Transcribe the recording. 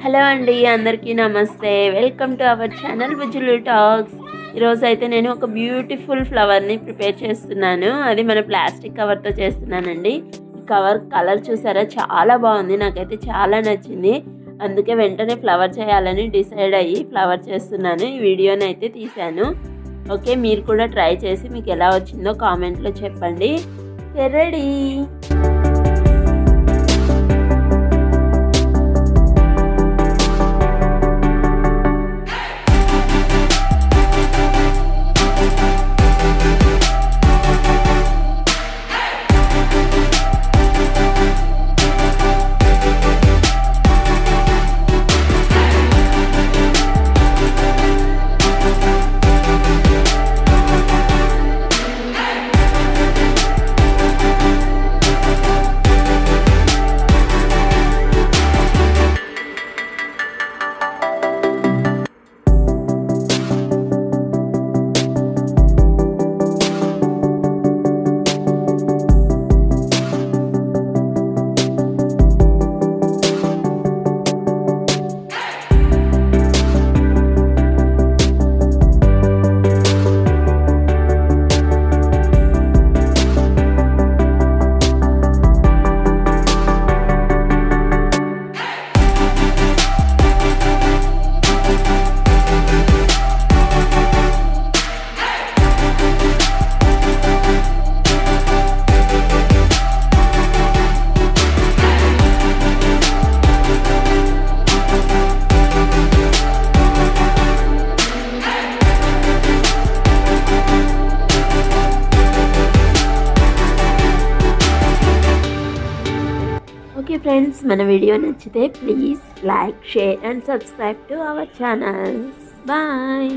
Hello అండి, అందరికీ నమస్తే. Welcome to our channel Bujjulu talks. ఈరోజు అయితే నేను ఒక బ్యూటిఫుల్ ఫ్లవర్ని ప్రిపేర్ చేస్తున్నాను. అది మన ప్లాస్టిక్ కవర్తో చేస్తున్నానండి. ఈ కలర్ చూసారా, చాలా బాగుంది. నాకైతే చాలా నచ్చింది. అందుకే వెంటనే ఫ్లవర్ చేయాలని డిసైడ్ అయ్యి ఫ్లవర్ చేస్తున్నాను. ఈ వీడియోని అయితే తీశాను. ఓకే, మీరు కూడా ట్రై చేసి మీకు ఎలా వచ్చిందో కామెంట్లో చెప్పండి. రెడీ. ఓకే ఫ్రెండ్స్, మన వీడియో నచ్చితే please like, share and subscribe to our channel. Bye.